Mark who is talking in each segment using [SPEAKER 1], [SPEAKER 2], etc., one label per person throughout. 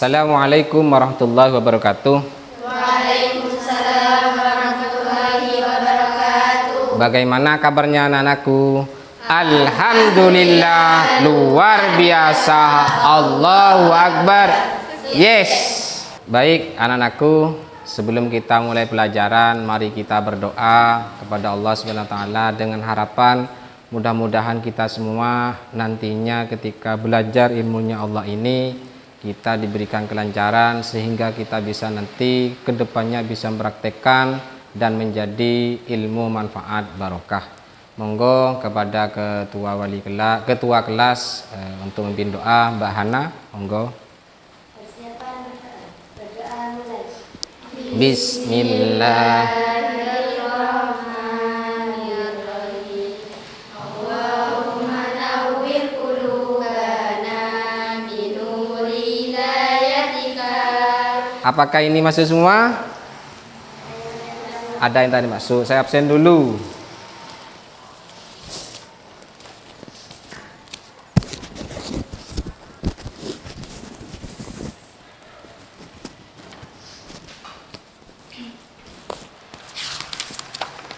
[SPEAKER 1] Assalamualaikum warahmatullahi wabarakatuh.
[SPEAKER 2] Waalaikumsalam warahmatullahi wabarakatuh.
[SPEAKER 1] Bagaimana kabarnya anak-anakku? Alhamdulillah, luar biasa. Allahu Akbar. Yes. Baik anak-anakku, sebelum kita mulai pelajaran, mari kita berdoa kepada Allah Subhanahu wa taala dengan harapan mudah-mudahan kita semua nantinya ketika belajar ilmunya Allah ini kita diberikan kelancaran sehingga kita bisa nanti kedepannya bisa mempraktekkan dan menjadi ilmu manfaat barokah. Monggo kepada ketua kelas untuk memimpin doa, Mbak Hana, monggo.
[SPEAKER 2] Persiapan berdoa mulai.
[SPEAKER 1] Bismillah. Apakah ini masuk semua? Ada yang tadi masuk, saya absen dulu.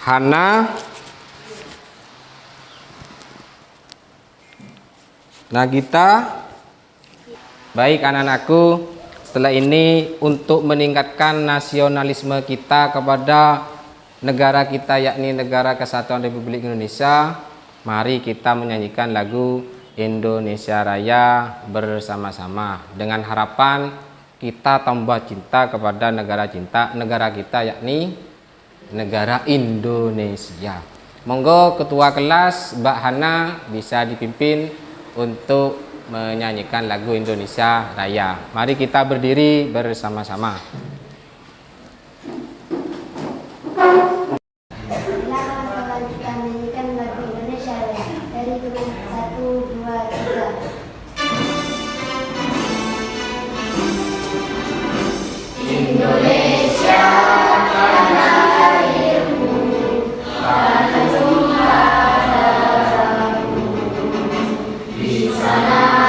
[SPEAKER 1] Hana, Nagita. Baik anak-anakku, setelah ini untuk meningkatkan nasionalisme kita kepada negara kita yakni Negara Kesatuan Republik Indonesia, mari kita menyanyikan lagu Indonesia Raya bersama-sama dengan harapan kita tambah cinta kepada negara kita yakni negara Indonesia. Monggo ketua kelas Mbak Hana bisa dipimpin untuk menyanyikan lagu Indonesia Raya. Mari kita berdiri bersama-sama.
[SPEAKER 2] Kita menyanyikan lagu Indonesia Raya dari grup 1, 2, 3. Indonesia tanah airmu, tanah tumpah darahmu, di sana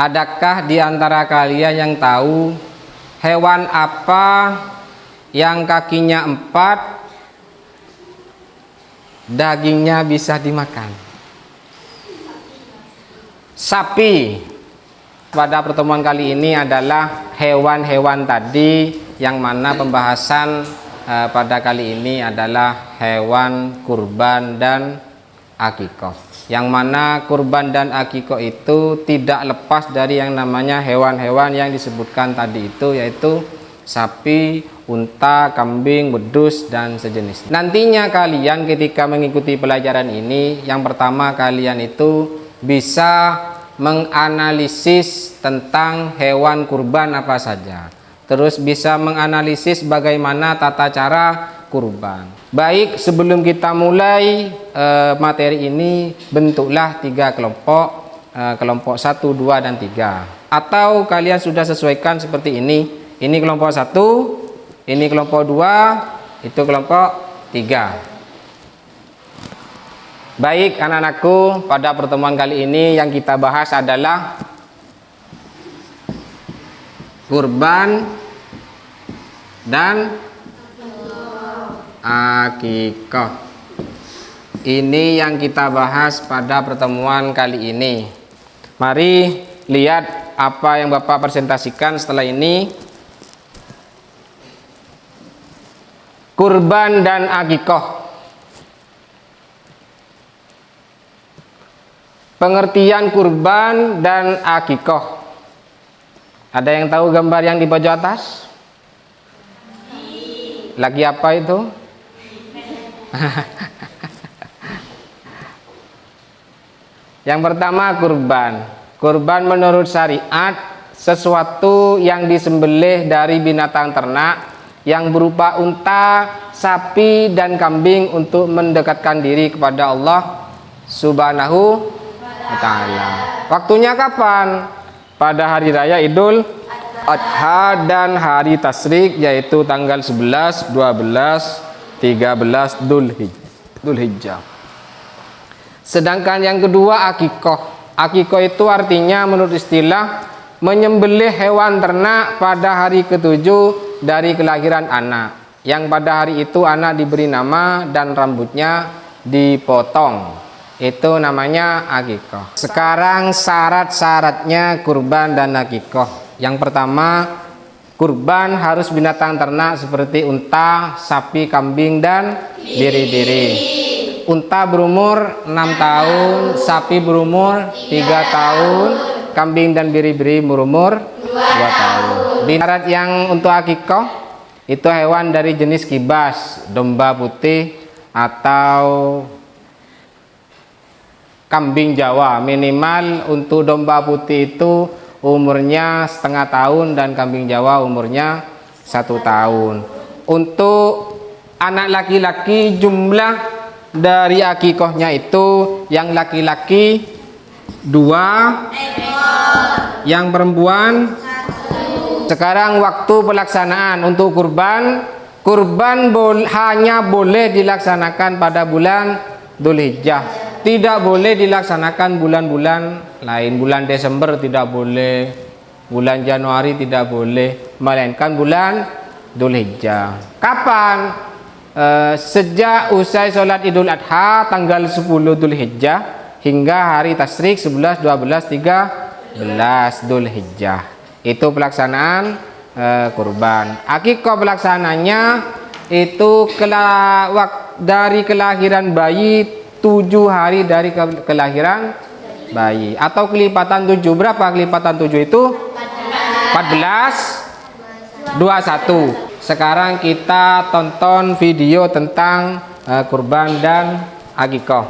[SPEAKER 1] Adakah di antara kalian yang tahu hewan apa yang kakinya 4, dagingnya bisa dimakan? Sapi. Pada pertemuan kali ini adalah hewan-hewan tadi, yang mana pembahasan pada kali ini adalah hewan kurban dan akikoh. Yang mana kurban dan akikoh itu tidak lepas dari yang namanya hewan-hewan yang disebutkan tadi itu, yaitu sapi, unta, kambing, wedus, dan sejenis. Nantinya kalian ketika mengikuti pelajaran ini, yang pertama kalian itu bisa menganalisis tentang hewan kurban apa saja. Terus bisa menganalisis bagaimana tata cara kurban. Baik, sebelum kita mulai materi ini, bentuklah 3 kelompok, kelompok 1, 2, dan 3. Atau kalian sudah sesuaikan seperti ini. Ini kelompok 1, ini kelompok 2, itu kelompok 3. Baik anak-anakku, pada pertemuan kali ini yang kita bahas adalah kurban dan akikoh. Ini yang kita bahas pada pertemuan kali ini. Mari lihat apa yang Bapak presentasikan setelah ini. Kurban dan akikoh. Pengertian kurban dan akikoh. Ada yang tahu gambar yang di pojok atas? Lagi apa itu? Yang pertama kurban. Kurban menurut syariat sesuatu yang disembelih dari binatang ternak yang berupa unta, sapi, dan kambing untuk mendekatkan diri kepada Allah Subhanahu wa ta'ala. Waktunya kapan? Pada hari raya Idul Adha dan hari tasyrik, yaitu tanggal 11, 12, 13 Dzulhijjah. Sedangkan yang kedua akikoh. Akikoh itu artinya menurut istilah menyembelih hewan ternak pada hari ketujuh dari kelahiran anak, yang pada hari itu anak diberi nama dan rambutnya dipotong. Itu namanya akikoh. Sekarang syarat-syaratnya kurban dan akikoh. Yang pertama, kurban harus binatang ternak seperti unta, sapi, kambing, dan biri-biri. Unta berumur 6 tahun, sapi berumur 3 tahun, kambing dan biri-biri berumur 2 tahun. Syarat yang untuk akikoh itu hewan dari jenis kibas, domba putih atau kambing Jawa. Minimal untuk domba putih itu umurnya setengah tahun dan kambing Jawa umurnya 1 tahun. Untuk anak laki-laki jumlah dari akikohnya itu yang laki-laki 2, yang perempuan 1. Sekarang waktu pelaksanaan untuk kurban hanya boleh dilaksanakan pada bulan Dzulhijjah, tidak boleh dilaksanakan bulan-bulan lain. Bulan Desember tidak boleh, bulan Januari tidak boleh, melainkan bulan Dzulhijjah. Kapan? Sejak usai sholat Idul Adha tanggal 10 Dzulhijjah hingga hari tasyrik 11, 12, 13 Dzulhijjah. Itu pelaksanaan kurban. Akikoh pelaksananya itu dari kelahiran bayi 7 hari dari kelahiran bayi, atau kelipatan 7. Berapa kelipatan 7 itu? 14, 21. Sekarang kita tonton video tentang kurban dan akikoh.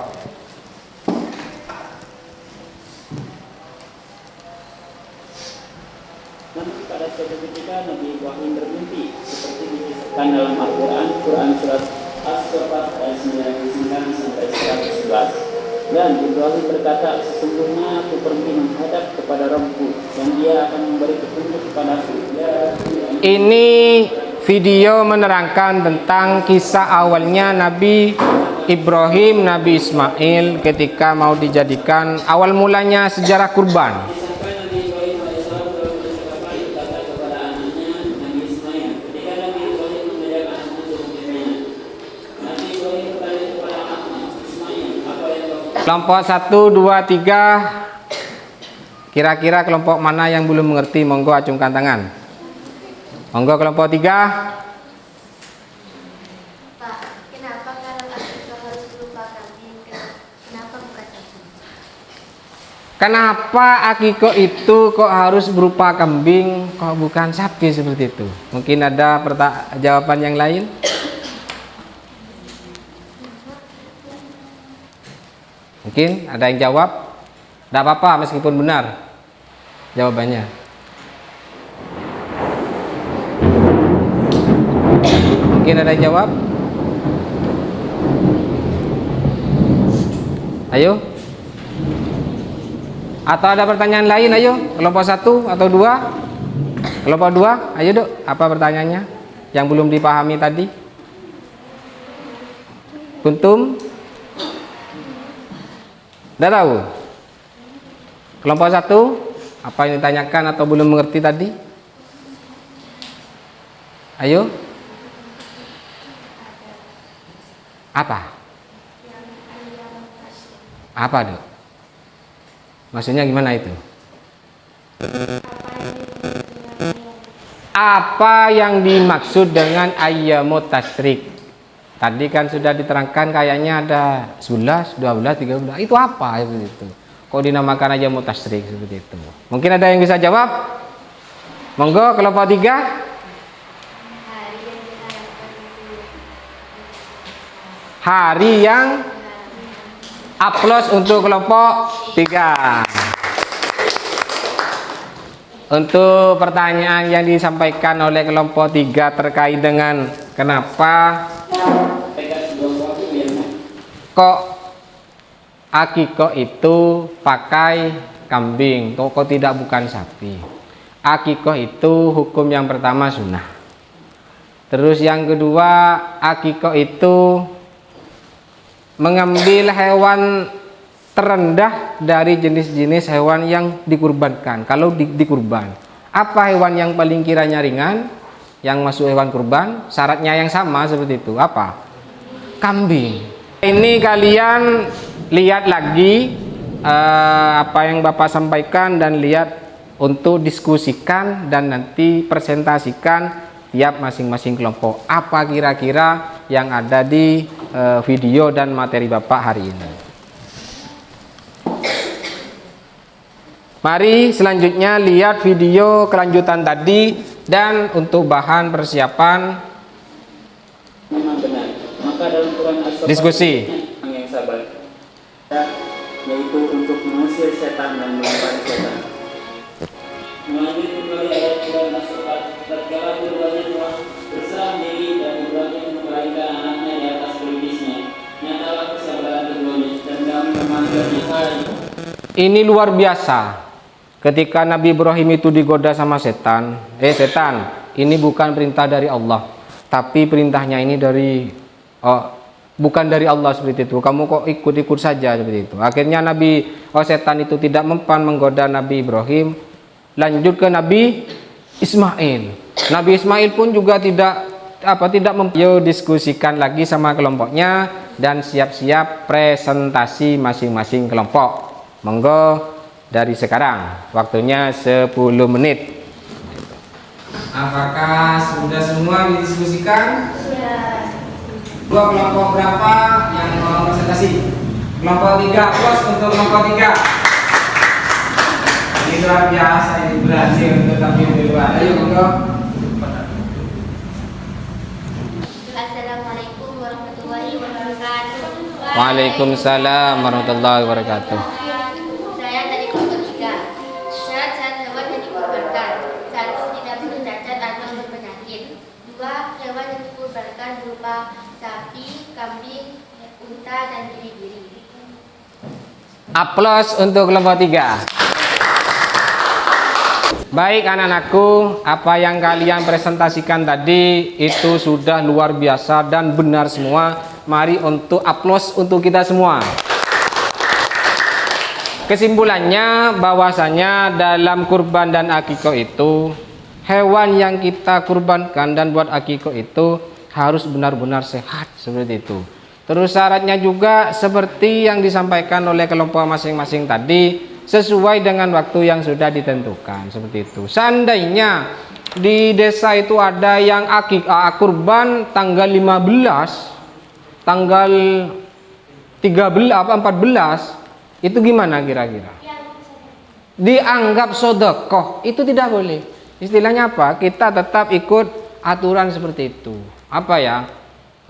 [SPEAKER 3] Namun pada suatu ketika Nabi Ibrahim bermimpi seperti dikisahkan dalam Al-Quran, surat As-Saffat ayat 99 sampai 111. Dan Ibrahim berkata, sesungguhnya aku pergi menghadap kepada Rabbku dan Dia akan memberi petunjuk kepadaku.
[SPEAKER 1] Ini video menerangkan tentang kisah awalnya Nabi Ibrahim, Nabi Ismail ketika mau dijadikan awal mulanya sejarah kurban. Kelompok 1, 2, 3. Kira-kira kelompok mana yang belum mengerti? Monggo acungkan tangan. Monggo kelompok 3.
[SPEAKER 2] Pak, kenapa kalau akikoh harus berupa kambing? Kenapa bukan sapi?
[SPEAKER 1] Kenapa akikoh itu kok harus berupa kambing, kok bukan sapi seperti itu? Mungkin ada jawaban yang lain? Mungkin ada yang jawab? Tidak apa-apa meskipun benar jawabannya. Mungkin ada yang jawab? Ayo. Atau ada pertanyaan lain? Ayo. Kelompok 1 atau 2? Kelompok 2, ayo Dok. Apa pertanyaannya yang belum dipahami tadi? Kuntum? Tidak tahu? Kelompok 1, apa yang ditanyakan atau belum mengerti tadi? Ayo. Apa? Apa Dok? Maksudnya gimana itu? Apa yang dimaksud dengan ayyamut tasyrik? Tadi kan sudah diterangkan kayaknya ada 11, 12, 13. Itu apa itu? Kok dinamakan ayyamut tasyrik seperti itu? Mungkin ada yang bisa jawab? Monggo kelompok 3. Hari yang aplaus untuk kelompok 3. Untuk pertanyaan yang disampaikan oleh kelompok 3 terkait dengan kenapa kok akikoh itu pakai kambing, kok tidak bukan sapi. Akikoh itu hukum yang pertama sunnah. Terus yang kedua, akikoh itu mengambil hewan terendah dari jenis-jenis hewan yang dikurbankan. Kalau dikurban, apa hewan yang paling kiranya ringan yang masuk hewan kurban? Syaratnya yang sama seperti itu. Apa? Kambing. Ini kalian lihat lagi apa yang Bapak sampaikan dan lihat untuk diskusikan dan nanti presentasikan tiap masing-masing kelompok. Apa kira-kira yang ada di video dan materi Bapak hari ini. Mari selanjutnya lihat video kelanjutan tadi dan untuk bahan persiapan
[SPEAKER 3] memang benar. Maka dalam Quran As-Saffat
[SPEAKER 1] diskusi.
[SPEAKER 3] yang sabar, yaitu untuk mengusir setan dan melawan setan. Melanjutkan kembali ayat Quran As-Saffat, tatkala keduanya telah berserah diri dan Ibrahim menggeraihkan anaknya di atas pelipisnya. Nyatalah kesabaran keduanya dan kami memanggilnya hari.
[SPEAKER 1] Ini luar biasa. Ketika Nabi Ibrahim itu digoda sama setan, setan, ini bukan perintah dari Allah, tapi perintahnya ini dari bukan dari Allah seperti itu. Kamu kok ikut-ikut saja seperti itu. Akhirnya setan itu tidak mempan menggoda Nabi Ibrahim. Lanjut ke Nabi Ismail. Nabi Ismail pun juga tidak diskusikan lagi sama kelompoknya dan siap-siap presentasi masing-masing kelompok. Monggo dari sekarang, waktunya 10 menit. Apakah sudah semua didiskusikan?
[SPEAKER 2] Sudah.
[SPEAKER 1] Dua kelompok berapa yang mau presentasi? Kelompok 3, plus untuk kelompok 3. Ini luar biasa, ini berhasil untuk tampil di luar. Ayo monggo.
[SPEAKER 2] Assalamualaikum warahmatullahi wabarakatuh.
[SPEAKER 1] Waalaikumsalam warahmatullahi wabarakatuh.
[SPEAKER 2] Saya dari kelompok 3. Syarat-syarat hewan yang dikurbankan: 1. Tidak boleh cacat atau berpenyakit. 2. Hewan yang dikurbankan berupa sapi, kambing, unta, dan biri-biri.
[SPEAKER 1] Aplaus untuk kelompok 3. Baik anak-anakku, apa yang kalian presentasikan tadi itu sudah luar biasa dan benar semua. Mari untuk aplaus untuk kita semua. Kesimpulannya bahwasanya dalam kurban dan akikah itu, hewan yang kita kurbankan dan buat akikah itu harus benar-benar sehat seperti itu. Terus syaratnya juga seperti yang disampaikan oleh kelompok masing-masing tadi, sesuai dengan waktu yang sudah ditentukan seperti itu. Seandainya di desa itu ada yang akikah kurban tanggal 15, tanggal 13 apa 14, itu gimana kira-kira? Dianggap sedekah, itu tidak boleh. Istilahnya apa? Kita tetap ikut aturan seperti itu. Apa ya?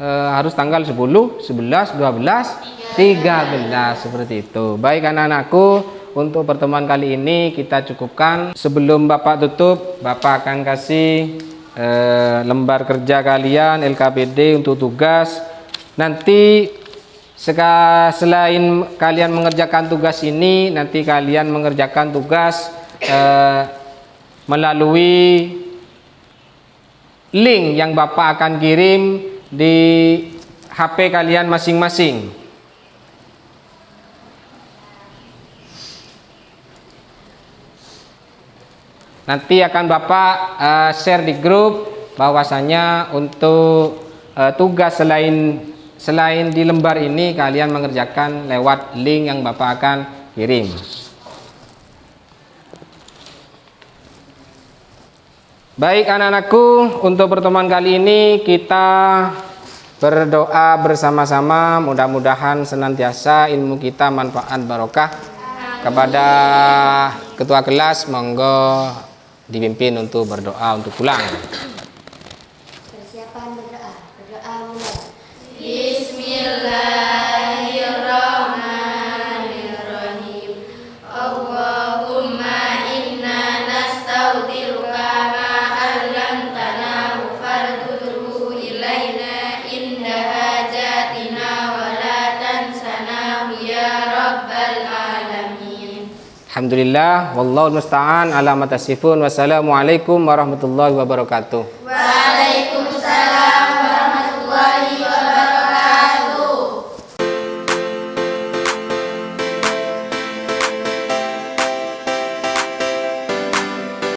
[SPEAKER 1] Harus tanggal 10, 11, 12, 13 seperti itu. Baik anak-anakku, untuk pertemuan kali ini kita cukupkan. Sebelum Bapak tutup, Bapak akan kasih lembar kerja kalian LKPD untuk tugas. Nanti selain kalian mengerjakan tugas ini, nanti kalian mengerjakan tugas melalui link yang Bapak akan kirim di HP kalian masing-masing. Nanti akan Bapak share di grup bahwasanya untuk tugas selain di lembar ini kalian mengerjakan lewat link yang Bapak akan kirim. Baik anak-anakku, untuk pertemuan kali ini kita berdoa bersama-sama, mudah-mudahan senantiasa ilmu kita manfaat barokah. Kepada ketua kelas, monggo dipimpin untuk berdoa untuk pulang.
[SPEAKER 2] Persiapan berdoa. Berdoa mulai.
[SPEAKER 4] Bismillahirrahmanirrahim. Allahumma inna nastaudiruka ma 'allamtana fardudhu ilaina inda hajatina wa la tansana ya rabbal alamin.
[SPEAKER 1] Alhamdulillah, wallahul musta'an ala ma tasifun. Wassalamualaikum warahmatullahi wabarakatuh.
[SPEAKER 4] Waalaikumsalam